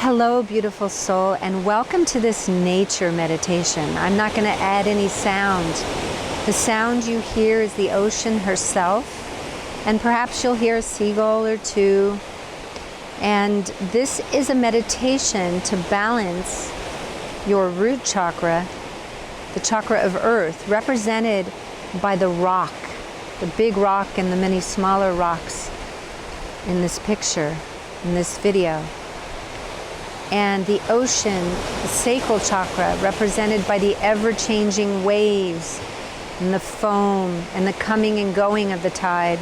Hello, beautiful soul, and welcome to this nature meditation. I'm not going to add any sound. The sound you hear is the ocean herself, and perhaps you'll hear a seagull or two. And this is a meditation to balance your root chakra, the chakra of earth, represented by the rock, the big rock and the many smaller rocks in this picture, in this video. And the ocean, the sacral chakra, represented by the ever-changing waves and the foam and the coming and going of the tide.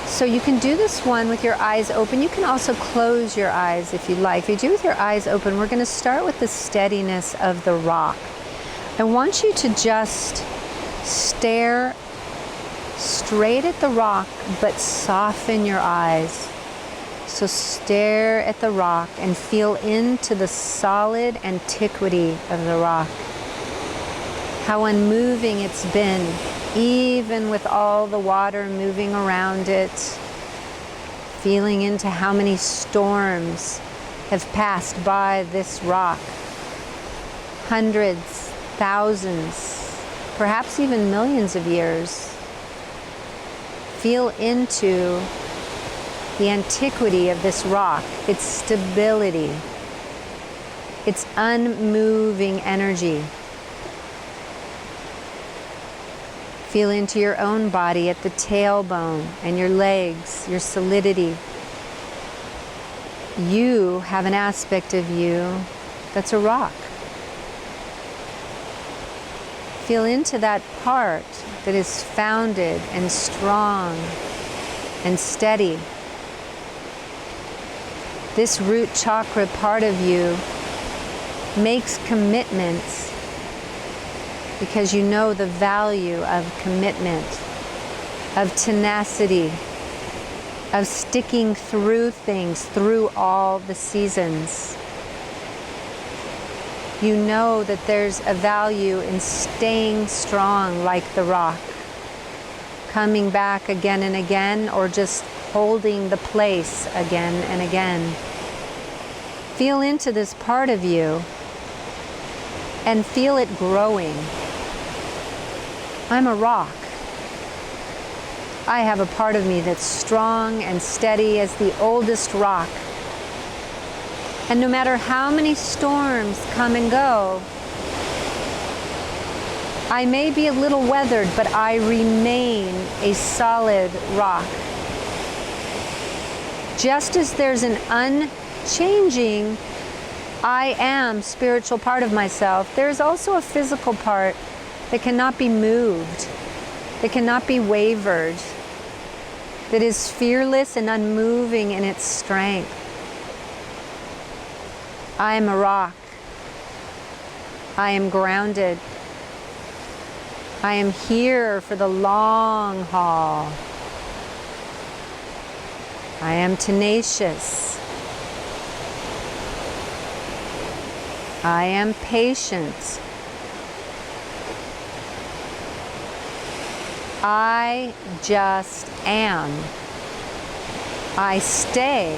So you can do this one with your eyes open. You can also close your eyes if you'd like. If you do with your eyes open, we're going to start with the steadiness of the rock. I want you to just stare straight at the rock, but soften your eyes. So stare at the rock and feel into the solid antiquity of the rock. How unmoving it's been, even with all the water moving around it. Feeling into how many storms have passed by this rock. Hundreds, thousands, perhaps even millions of years. Feel into the antiquity of this rock, its stability, its unmoving energy. Feel into your own body at the tailbone and your legs, your solidity. You have an aspect of you that's a rock. Feel into that part that is founded and strong and steady. This root chakra part of you makes commitments because you know the value of commitment, of tenacity, of sticking through things, through all the seasons. You know that there's a value in staying strong like the rock, coming back again and again, or just holding the place again and again. Feel into this part of you and feel it growing. I'm a rock. I have a part of me that's strong and steady as the oldest rock. And no matter how many storms come and go, I may be a little weathered, but I remain a solid rock. Just as there's an unchanging I am spiritual part of myself, there's also a physical part that cannot be moved, that cannot be wavered, that is fearless and unmoving in its strength. I am a rock. I am grounded. I am here for the long haul. I am tenacious. I am patient. I just am. I stay.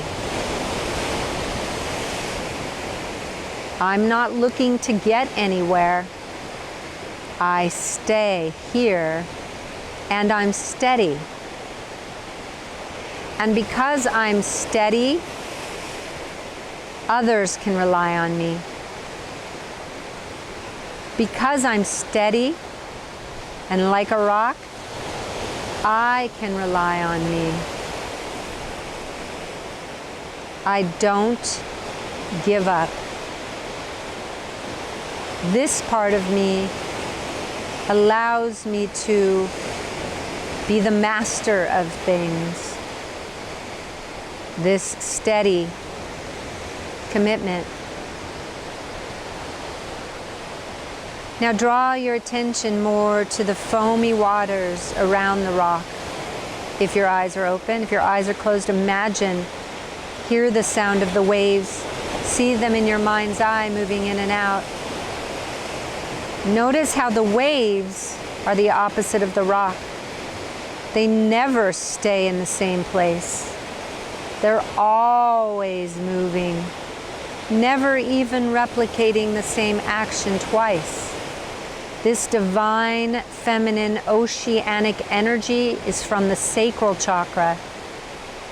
I'm not looking to get anywhere. I stay here and I'm steady. And because I'm steady, others can rely on me. Because I'm steady and like a rock, I can rely on me. I don't give up. This part of me allows me to be the master of things. This steady commitment. Now draw your attention more to the foamy waters around the rock. If your eyes are open, if your eyes are closed, imagine, hear the sound of the waves, see them in your mind's eye moving in and out. Notice how the waves are the opposite of the rock. They never stay in the same place. They're always moving, never even replicating the same action twice. This divine, feminine, oceanic energy is from the Sacral Chakra,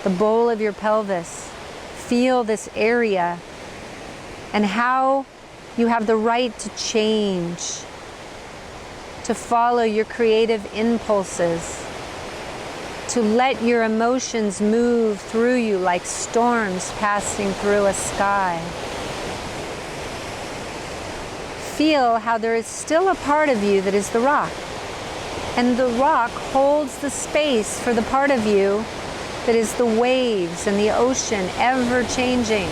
the bowl of your pelvis. Feel this area and how you have the right to change, to follow your creative impulses, to let your emotions move through you like storms passing through a sky. Feel how there is still a part of you that is the rock, and the rock holds the space for the part of you that is the waves and the ocean, ever changing.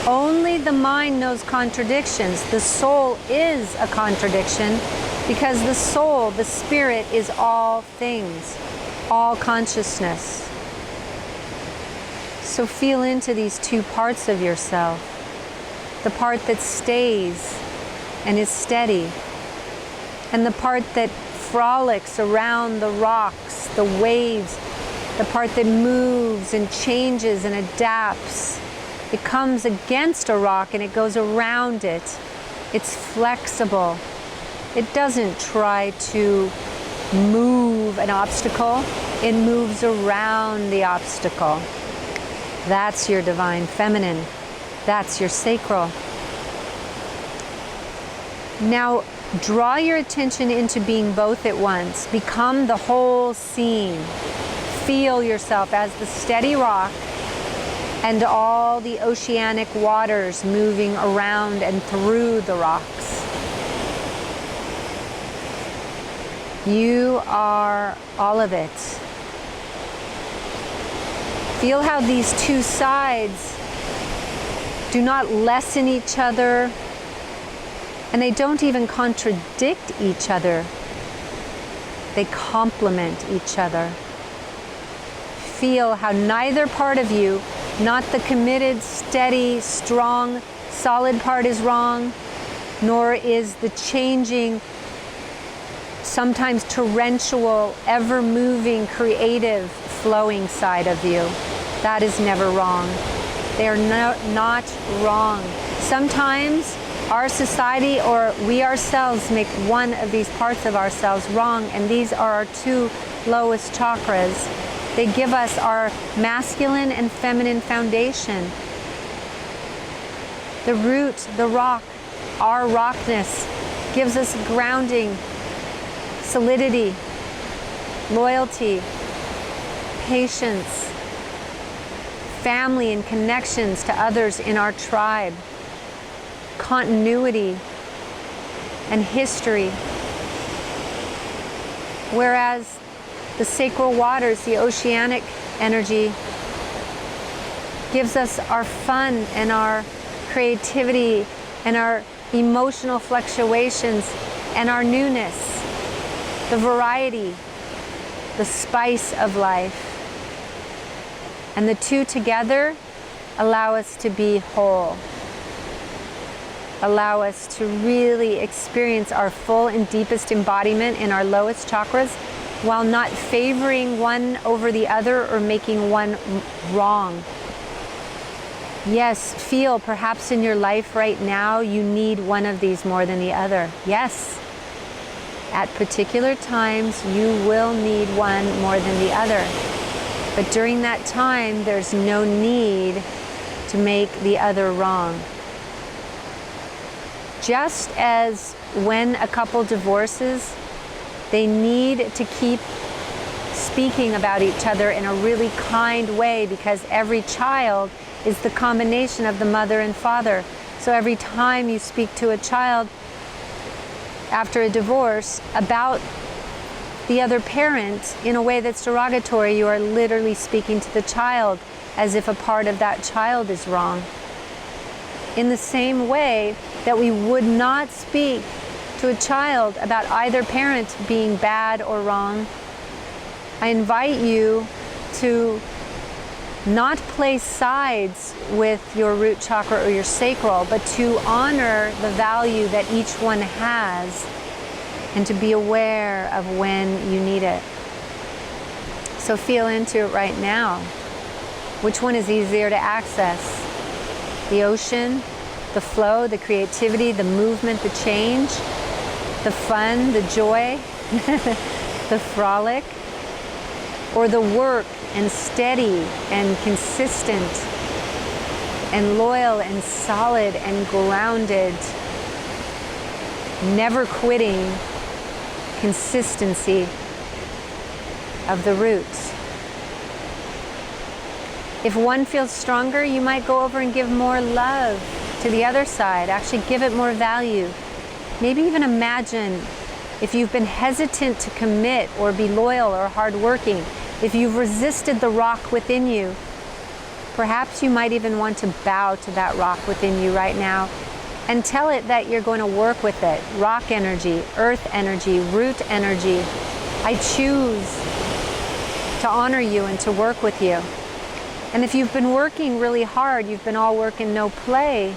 Only the mind knows contradictions. The soul is a contradiction because the soul, the spirit, is all things, all consciousness. So feel into these two parts of yourself. The part that stays and is steady, and the part that frolics around the rocks, the waves, the part that moves and changes and adapts. It comes against a rock and it goes around it. It's flexible. It doesn't try to move an obstacle. It moves around the obstacle. That's your divine feminine. That's your sacral. Now, draw your attention into being both at once. Become the whole scene. Feel yourself as the steady rock and all the oceanic waters moving around and through the rocks. You are all of it. Feel how these two sides do not lessen each other, and they don't even contradict each other. They complement each other. Feel how neither part of you, not the committed, steady, strong, solid part, is wrong, nor is the changing, sometimes torrential, ever-moving, creative, flowing side of you. That is never wrong. They are not wrong. Sometimes our society or we ourselves make one of these parts of ourselves wrong, and these are our two lowest chakras. They give us our masculine and feminine foundation. The root, the rock, our rockness gives us grounding, solidity, loyalty, patience, family and connections to others in our tribe, continuity and history. Whereas the sacral waters, the oceanic energy, gives us our fun and our creativity and our emotional fluctuations and our newness, the variety, the spice of life. And the two together allow us to be whole, allow us to really experience our full and deepest embodiment in our lowest chakras, while not favoring one over the other or making one wrong. Yes, feel perhaps in your life right now you need one of these more than the other. Yes, at particular times you will need one more than the other. But during that time, there's no need to make the other wrong. Just as when a couple divorces, they need to keep speaking about each other in a really kind way, because every child is the combination of the mother and father. So every time you speak to a child after a divorce about the other parent in a way that's derogatory, you are literally speaking to the child as if a part of that child is wrong. In the same way that we would not speak to a child about either parent being bad or wrong, I invite you to not play sides with your root chakra or your sacral, but to honor the value that each one has and to be aware of when you need it. So feel into it right now. Which one is easier to access? The ocean, the flow, the creativity, the movement, the change, the fun, the joy, the frolic, or the work and steady and consistent and loyal and solid and grounded, never quitting consistency of the roots. If one feels stronger, you might go over and give more love to the other side. Actually give it more value. Maybe even imagine if you've been hesitant to commit or be loyal or hardworking, if you've resisted the rock within you, perhaps you might even want to bow to that rock within you right now and tell it that you're going to work with it. Rock energy, earth energy, root energy. I choose to honor you and to work with you. And if you've been working really hard, you've been all work and no play,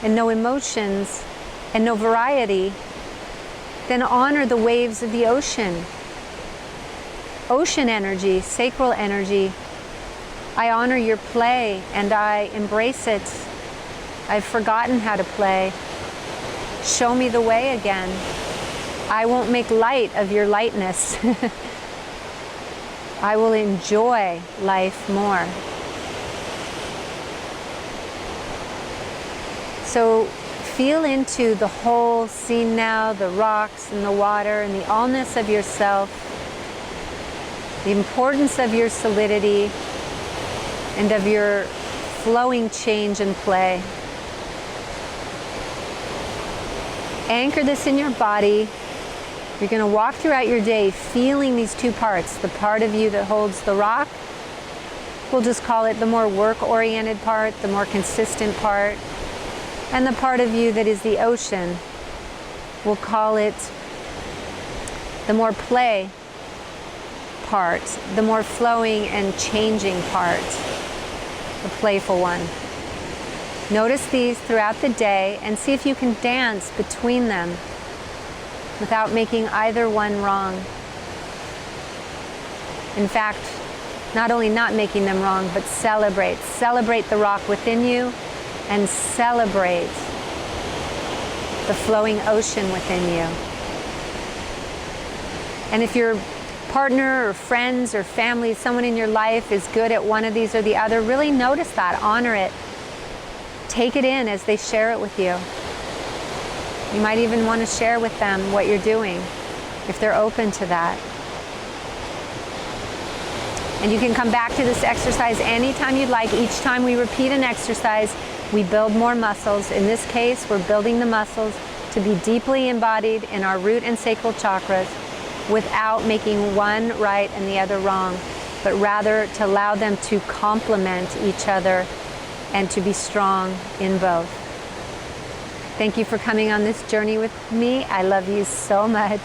and no emotions, and no variety, then honor the waves of the ocean. Ocean energy, sacral energy. I honor your play and I embrace it. I've forgotten how to play. Show me the way again. I won't make light of your lightness. I will enjoy life more. So feel into the whole scene now, the rocks and the water and the allness of yourself, the importance of your solidity and of your flowing change and play. Anchor this in your body. You're going to walk throughout your day feeling these two parts, the part of you that holds the rock, we'll just call it the more work-oriented part, the more consistent part, and the part of you that is the ocean, we'll call it the more play part, the more flowing and changing part, the playful one. Notice these throughout the day and see if you can dance between them without making either one wrong. In fact, not only not making them wrong, but celebrate. Celebrate the rock within you and celebrate the flowing ocean within you. And if your partner or friends or family, someone in your life is good at one of these or the other, really notice that, honor it. Take it in as they share it with you. You might even want to share with them what you're doing, if they're open to that. And you can come back to this exercise anytime you'd like. Each time we repeat an exercise, we build more muscles. In this case, we're building the muscles to be deeply embodied in our root and sacral chakras without making one right and the other wrong, but rather to allow them to complement each other and to be strong in both. Thank you for coming on this journey with me. I love you so much.